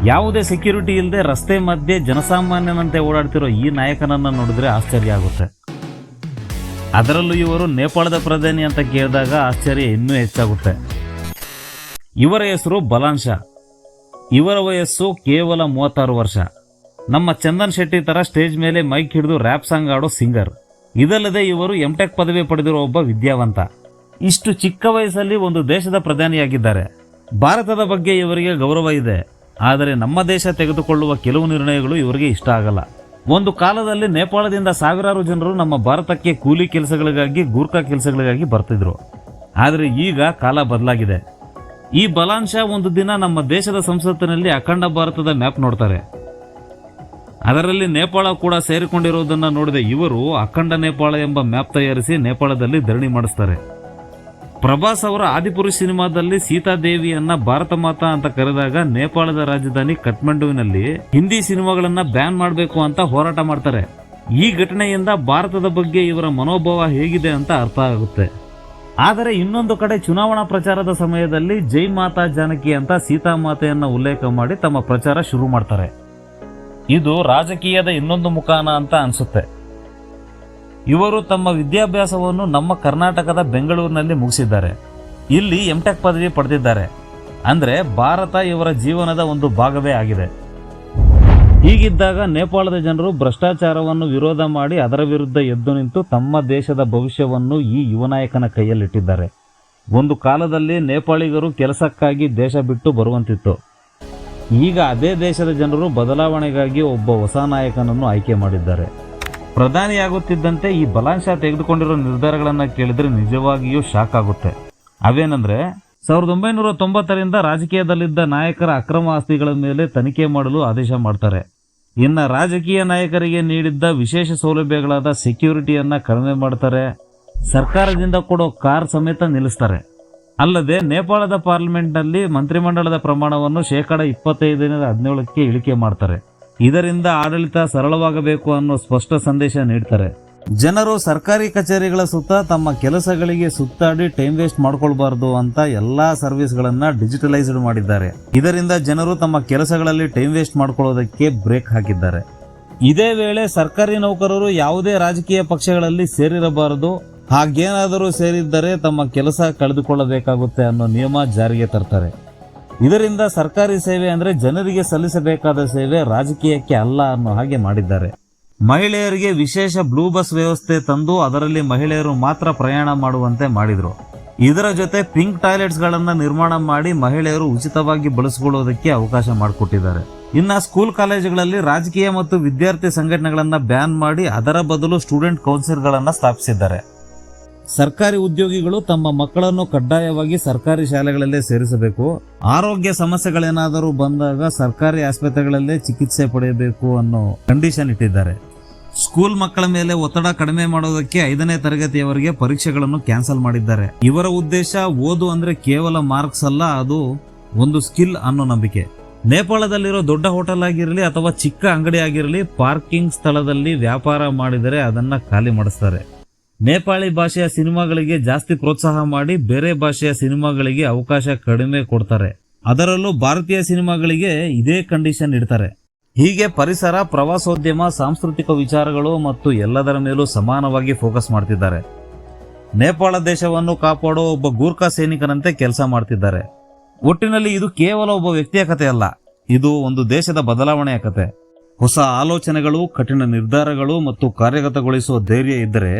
ಯಾವುದೇ ಸೆಕ್ಯೂರಿಟಿ ಇಲ್ಲದೆ ರಸ್ತೆ ಮಧ್ಯೆ ಜನಸಾಮಾನ್ಯನಂತೆ ಓಡಾಡ್ತಿರೋ ಈ ನಾಯಕನನ್ನು ನೋಡಿದ್ರೆ ಆಶ್ಚರ್ಯ ಆಗುತ್ತೆ. ಅದರಲ್ಲೂ ಇವರು ನೇಪಾಳದ ಪ್ರಧಾನಿ ಅಂತ ಕೇಳಿದಾಗ ಆಶ್ಚರ್ಯ ಇನ್ನೂ ಹೆಚ್ಚಾಗುತ್ತೆ. ಇವರ ಹೆಸರು ಬಲಾನ್ ಶಾ. ಇವರ ವಯಸ್ಸು ಕೇವಲ 36 ವರ್ಷ. ನಮ್ಮ ಚಂದನ್ ಶೆಟ್ಟಿ ತರ ಸ್ಟೇಜ್ ಮೇಲೆ ಮೈಕ್ ಹಿಡಿದು ರ್ಯಾಪ್ ಸಾಂಗ್ ಆಡೋ ಸಿಂಗರ್. ಇದಲ್ಲದೆ ಇವರು ಎಂಟೆಕ್ ಪದವಿ ಪಡೆದಿರೋ ಒಬ್ಬ ವಿದ್ಯಾವಂತ. ಇಷ್ಟು ಚಿಕ್ಕ ವಯಸ್ಸಲ್ಲಿ ಒಂದು ದೇಶದ ಪ್ರಧಾನಿಯಾಗಿದ್ದಾರೆ. ಭಾರತದ ಬಗ್ಗೆ ಇವರಿಗೆ ಗೌರವ ಇದೆ. ಆದರೆ ನಮ್ಮ ದೇಶ ತೆಗೆದುಕೊಳ್ಳುವ ಕೆಲವು ನಿರ್ಣಯಗಳು ಇವರಿಗೆ ಇಷ್ಟ ಆಗಲ್ಲ. ಒಂದು ಕಾಲದಲ್ಲಿ ನೇಪಾಳದಿಂದ ಸಾವಿರಾರು ಜನರು ನಮ್ಮ ಭಾರತಕ್ಕೆ ಕೂಲಿ ಕೆಲಸಗಳಿಗಾಗಿ, ಗೂರ್ಖಾ ಕೆಲಸಗಳಿಗಾಗಿ ಬರ್ತಿದ್ರು. ಆದರೆ ಈಗ ಕಾಲ ಬದಲಾಗಿದೆ. ಈ ಬಲಾನ್ ಶಾ ಒಂದು ದಿನ ನಮ್ಮ ದೇಶದ ಸಂಸತ್ತಿನಲ್ಲಿ ಅಖಂಡ ಭಾರತದ ಮ್ಯಾಪ್ ನೋಡ್ತಾರೆ. ಅದರಲ್ಲಿ ನೇಪಾಳ ಕೂಡ ಸೇರಿಕೊಂಡಿರುವುದನ್ನು ನೋಡಿದ ಇವರು ಅಖಂಡ ನೇಪಾಳ ಎಂಬ ಮ್ಯಾಪ್ ತಯಾರಿಸಿ ನೇಪಾಳದಲ್ಲಿ ಧರಣಿ ಮಾಡಿಸ್ತಾರೆ. ಪ್ರಭಾಸ್ ಅವರ ಆದಿಪುರುಷ್ ಸಿನಿಮಾದಲ್ಲಿ ಸೀತಾದೇವಿಯನ್ನ ಭಾರತ ಮಾತಾ ಅಂತ ಕರೆದಾಗ ನೇಪಾಳದ ರಾಜಧಾನಿ ಕಠ್ಮಂಡುವಿನಲ್ಲಿ ಹಿಂದಿ ಸಿನಿಮಾಗಳನ್ನ ಬ್ಯಾನ್ ಮಾಡಬೇಕು ಅಂತ ಹೋರಾಟ ಮಾಡ್ತಾರೆ. ಈ ಘಟನೆಯಿಂದ ಭಾರತದ ಬಗ್ಗೆ ಇವರ ಮನೋಭಾವ ಹೇಗಿದೆ ಅಂತ ಅರ್ಥ ಆಗುತ್ತೆ. ಆದರೆ ಇನ್ನೊಂದು ಕಡೆ ಚುನಾವಣಾ ಪ್ರಚಾರದ ಸಮಯದಲ್ಲಿ ಜೈ ಮಾತಾ ಜಾನಕಿ ಅಂತ ಸೀತಾಮಾತೆಯನ್ನ ಉಲ್ಲೇಖ ಮಾಡಿ ತಮ್ಮ ಪ್ರಚಾರ ಶುರು ಮಾಡ್ತಾರೆ. ಇದು ರಾಜಕೀಯದ ಇನ್ನೊಂದು ಮುಖಾನ ಅಂತ ಅನ್ಸುತ್ತೆ. ಇವರು ತಮ್ಮ ವಿದ್ಯಾಭ್ಯಾಸವನ್ನು ನಮ್ಮ ಕರ್ನಾಟಕದ ಬೆಂಗಳೂರಿನಲ್ಲಿ ಮುಗಿಸಿದ್ದಾರೆ. ಇಲ್ಲಿ ಎಂಟೆಕ್ ಪದವಿ ಪಡೆದಿದ್ದಾರೆ. ಅಂದ್ರೆ ಭಾರತ ಇವರ ಜೀವನದ ಒಂದು ಭಾಗವೇ ಆಗಿದೆ. ಹೀಗಿದ್ದಾಗ ನೇಪಾಳದ ಜನರು ಭ್ರಷ್ಟಾಚಾರವನ್ನು ವಿರೋಧ ಮಾಡಿ ಅದರ ವಿರುದ್ಧ ಎದ್ದು ನಿಂತು ತಮ್ಮ ದೇಶದ ಭವಿಷ್ಯವನ್ನು ಈ ಯುವನಾಯಕನ ಕೈಯಲ್ಲಿಟ್ಟಿದ್ದಾರೆ. ಒಂದು ಕಾಲದಲ್ಲಿ ನೇಪಾಳಿಗರು ಕೆಲಸಕ್ಕಾಗಿ ದೇಶ ಬಿಟ್ಟು ಬರುವಂತಿತ್ತು. ಈಗ ಅದೇ ದೇಶದ ಜನರು ಬದಲಾವಣೆಗಾಗಿ ಒಬ್ಬ ಹೊಸ ನಾಯಕನನ್ನು ಆಯ್ಕೆ ಮಾಡಿದ್ದಾರೆ. ಪ್ರಧಾನಿಯಾಗುತ್ತಿದ್ದಂತೆ ಈ ಬಲಾನ್ ಶಾ ತೆಗೆದುಕೊಂಡಿರೋ ನಿರ್ಧಾರಗಳನ್ನು ಕೇಳಿದ್ರೆ ನಿಜವಾಗಿಯೂ ಶಾಕ್ ಆಗುತ್ತೆ. ಅವೇನಂದ್ರೆ 1990ರಿಂದ ರಾಜಕೀಯದಲ್ಲಿದ್ದ ನಾಯಕರ ಅಕ್ರಮ ಆಸ್ತಿಗಳ ಮೇಲೆ ತನಿಖೆ ಮಾಡಲು ಆದೇಶ ಮಾಡ್ತಾರೆ. ಇನ್ನು ರಾಜಕೀಯ ನಾಯಕರಿಗೆ ನೀಡಿದ್ದ ವಿಶೇಷ ಸೌಲಭ್ಯಗಳಾದ ಸೆಕ್ಯೂರಿಟಿಯನ್ನ ಕಡಿಮೆ ಮಾಡ್ತಾರೆ. ಸರ್ಕಾರದಿಂದ ಕೊಡೋ ಕಾರ್ ಸಮೇತ ನಿಲ್ಲಿಸ್ತಾರೆ. ಅಲ್ಲದೆ ನೇಪಾಳದ ಪಾರ್ಲಿಮೆಂಟ್ನಲ್ಲಿ ಮಂತ್ರಿಮಂಡಲದ ಪ್ರಮಾಣವನ್ನು 25% ಇಳಿಕೆ ಮಾಡ್ತಾರೆ. ಇದರಿಂದ ಆಡಳಿತ ಸರಳವಾಗಬೇಕು ಅನ್ನೋ ಸ್ಪಷ್ಟ ಸಂದೇಶ ನೀಡ್ತಾರೆ. ಜನರು ಸರ್ಕಾರಿ ಕಚೇರಿಗಳ ಸುತ್ತ ತಮ್ಮ ಕೆಲಸಗಳಿಗೆ ಸುತ್ತಾಡಿ ಟೈಮ್ ವೇಸ್ಟ್ ಮಾಡ್ಕೊಳ್ಬಾರ್ದು ಅಂತ ಎಲ್ಲಾ ಸರ್ವಿಸ್ಗಳನ್ನ ಡಿಜಿಟಲೈಸ್ಡ್ ಮಾಡಿದ್ದಾರೆ. ಇದರಿಂದ ಜನರು ತಮ್ಮ ಕೆಲಸಗಳಲ್ಲಿ ಟೈಮ್ ವೇಸ್ಟ್ ಮಾಡ್ಕೊಳ್ಳೋದಕ್ಕೆ ಬ್ರೇಕ್ ಹಾಕಿದ್ದಾರೆ. ಇದೇ ವೇಳೆ ಸರ್ಕಾರಿ ನೌಕರರು ಯಾವುದೇ ರಾಜಕೀಯ ಪಕ್ಷಗಳಲ್ಲಿ ಸೇರಿರಬಾರದು, ಹಾಗೇನಾದರೂ ಸೇರಿದ್ದರೆ ತಮ್ಮ ಕೆಲಸ ಕಳೆದುಕೊಳ್ಳಬೇಕಾಗುತ್ತೆ ಅನ್ನೋ ನಿಯಮ ಜಾರಿಗೆ ತರ್ತಾರೆ. ಇದರಿಂದ ಸರ್ಕಾರಿ ಸೇವೆ ಅಂದ್ರೆ ಜನರಿಗೆ ಸಲ್ಲಿಸಬೇಕಾದ ಸೇವೆ, ರಾಜಕೀಯಕ್ಕೆ ಅಲ್ಲ ಅನ್ನೋ ಹಾಗೆ ಮಾಡಿದ್ದಾರೆ. ಮಹಿಳೆಯರಿಗೆ ವಿಶೇಷ ಬ್ಲೂ ಬಸ್ ವ್ಯವಸ್ಥೆ ತಂದು ಅದರಲ್ಲಿ ಮಹಿಳೆಯರು ಮಾತ್ರ ಪ್ರಯಾಣ ಮಾಡುವಂತೆ ಮಾಡಿದ್ರು. ಇದರ ಜೊತೆ ಪಿಂಕ್ ಟಾಯ್ಲೆಟ್ಸ್ ಗಳನ್ನ ನಿರ್ಮಾಣ ಮಾಡಿ ಮಹಿಳೆಯರು ಉಚಿತವಾಗಿ ಬಳಸಿಕೊಳ್ಳುವುದಕ್ಕೆ ಅವಕಾಶ ಮಾಡಿಕೊಟ್ಟಿದ್ದಾರೆ. ಇನ್ನು ಸ್ಕೂಲ್ ಕಾಲೇಜುಗಳಲ್ಲಿ ರಾಜಕೀಯ ಮತ್ತು ವಿದ್ಯಾರ್ಥಿ ಸಂಘಟನೆಗಳನ್ನ ಬ್ಯಾನ್ ಮಾಡಿ ಅದರ ಬದಲು ಸ್ಟೂಡೆಂಟ್ ಕೌನ್ಸಿಲ್ಗಳನ್ನ ಸ್ಥಾಪಿಸಿದ್ದಾರೆ. ಸರ್ಕಾರಿ ಉದ್ಯೋಗಿಗಳು ತಮ್ಮ ಮಕ್ಕಳನ್ನು ಕಡ್ಡಾಯವಾಗಿ ಸರ್ಕಾರಿ ಶಾಲೆಗಳಲ್ಲೇ ಸೇರಿಸಬೇಕು. ಆರೋಗ್ಯ ಸಮಸ್ಯೆಗಳೇನಾದರೂ ಬಂದಾಗ ಸರ್ಕಾರಿ ಆಸ್ಪತ್ರೆಗಳಲ್ಲೇ ಚಿಕಿತ್ಸೆ ಪಡೆಯಬೇಕು ಅನ್ನೋ ಕಂಡೀಷನ್ ಇಟ್ಟಿದ್ದಾರೆ. ಸ್ಕೂಲ್ ಮಕ್ಕಳ ಮೇಲೆ ಒತ್ತಡ ಕಡಿಮೆ ಮಾಡೋದಕ್ಕೆ 5ನೇ ತರಗತಿಯವರೆಗೆ ಪರೀಕ್ಷೆಗಳನ್ನು ಕ್ಯಾನ್ಸಲ್ ಮಾಡಿದ್ದಾರೆ. ಇವರ ಉದ್ದೇಶ ಓದು ಅಂದ್ರೆ ಕೇವಲ ಮಾರ್ಕ್ಸ್ ಅಲ್ಲ, ಅದು ಒಂದು ಸ್ಕಿಲ್ ಅನ್ನೋ ನಂಬಿಕೆ. ನೇಪಾಳದಲ್ಲಿರೋ ದೊಡ್ಡ ಹೋಟೆಲ್ ಆಗಿರಲಿ ಅಥವಾ ಚಿಕ್ಕ ಅಂಗಡಿ ಆಗಿರಲಿ, ಪಾರ್ಕಿಂಗ್ ಸ್ಥಳದಲ್ಲಿ ವ್ಯಾಪಾರ ಮಾಡಿದರೆ ಅದನ್ನ ಖಾಲಿ ಮಾಡಿಸ್ತಾರೆ. ನೇಪಾಳಿ ಭಾಷೆಯ ಸಿನಿಮಾಗಳಿಗೆ ಜಾಸ್ತಿ ಪ್ರೋತ್ಸಾಹ ಮಾಡಿ ಬೇರೆ ಭಾಷೆಯ ಸಿನಿಮಾಗಳಿಗೆ ಅವಕಾಶ ಕಡಿಮೆ ಕೊಡ್ತಾರೆ. ಅದರಲ್ಲೂ ಭಾರತೀಯ ಸಿನಿಮಾಗಳಿಗೆ ಇದೇ ಕಂಡೀಷನ್ ಇಡ್ತಾರೆ. ಹೀಗೆ ಪರಿಸರ, ಪ್ರವಾಸೋದ್ಯಮ, ಸಾಂಸ್ಕೃತಿಕ ವಿಚಾರಗಳು ಮತ್ತು ಎಲ್ಲದರ ಮೇಲೂ ಸಮಾನವಾಗಿ ಫೋಕಸ್ ಮಾಡ್ತಿದ್ದಾರೆ. ನೇಪಾಳ ದೇಶವನ್ನು ಕಾಪಾಡೋ ಒಬ್ಬ ಗೂರ್ಖಾ ಸೈನಿಕನಂತೆ ಕೆಲಸ ಮಾಡ್ತಿದ್ದಾರೆ. ಒಟ್ಟಿನಲ್ಲಿ ಇದು ಕೇವಲ ಒಬ್ಬ ವ್ಯಕ್ತಿಯ ಕಥೆ ಅಲ್ಲ, ಇದು ಒಂದು ದೇಶದ ಬದಲಾವಣೆಯ ಕತೆ. ಹೊಸ ಆಲೋಚನೆಗಳು, ಕಠಿಣ ನಿರ್ಧಾರಗಳು ಮತ್ತು ಕಾರ್ಯಗತಗೊಳಿಸುವ ಧೈರ್ಯ ಇದ್ದರೆ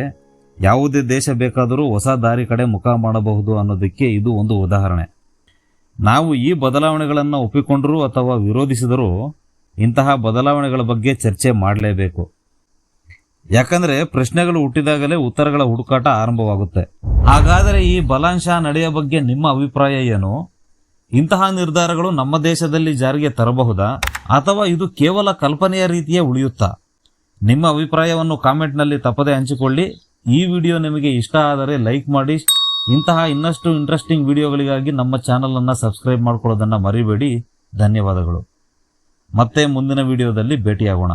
ಯಾವುದೇ ದೇಶ ಬೇಕಾದರೂ ಹೊಸ ದಾರಿ ಕಡೆ ಮುಖ ಮಾಡಬಹುದು ಅನ್ನೋದಕ್ಕೆ ಇದು ಒಂದು ಉದಾಹರಣೆ. ನಾವು ಈ ಬದಲಾವಣೆಗಳನ್ನು ಒಪ್ಪಿಕೊಂಡರೂ ಅಥವಾ ವಿರೋಧಿಸಿದರೂ ಇಂತಹ ಬದಲಾವಣೆಗಳ ಬಗ್ಗೆ ಚರ್ಚೆ ಮಾಡಲೇಬೇಕು. ಯಾಕಂದ್ರೆ ಪ್ರಶ್ನೆಗಳು ಹುಟ್ಟಿದಾಗಲೇ ಉತ್ತರಗಳ ಹುಡುಕಾಟ ಆರಂಭವಾಗುತ್ತೆ. ಹಾಗಾದರೆ ಈ ಬಲಾನ್ ಶಾ ನಡೆಯ ಬಗ್ಗೆ ನಿಮ್ಮ ಅಭಿಪ್ರಾಯ ಏನು? ಇಂತಹ ನಿರ್ಧಾರಗಳು ನಮ್ಮ ದೇಶದಲ್ಲಿ ಜಾರಿಗೆ ತರಬಹುದಾ ಅಥವಾ ಇದು ಕೇವಲ ಕಲ್ಪನೆಯ ರೀತಿಯೇ ಉಳಿಯುತ್ತಾ? ನಿಮ್ಮ ಅಭಿಪ್ರಾಯವನ್ನು ಕಾಮೆಂಟ್ನಲ್ಲಿ ತಪ್ಪದೆ ಹಂಚಿಕೊಳ್ಳಿ. ಈ ವಿಡಿಯೋ ನಿಮಗೆ ಇಷ್ಟ ಆದರೆ ಲೈಕ್ ಮಾಡಿ. ಇಂತಹ ಇನ್ನಷ್ಟು ಇಂಟ್ರೆಸ್ಟಿಂಗ್ ವಿಡಿಯೋಗಳಿಗಾಗಿ ನಮ್ಮ ಚಾನಲ್ ಅನ್ನು ಸಬ್ಸ್ಕ್ರೈಬ್ ಮಾಡ್ಕೊಳ್ಳೋದನ್ನ ಮರಿಬೇಡಿ. ಧನ್ಯವಾದಗಳು. ಮತ್ತೆ ಮುಂದಿನ ವಿಡಿಯೋದಲ್ಲಿ ಭೇಟಿಯಾಗೋಣ.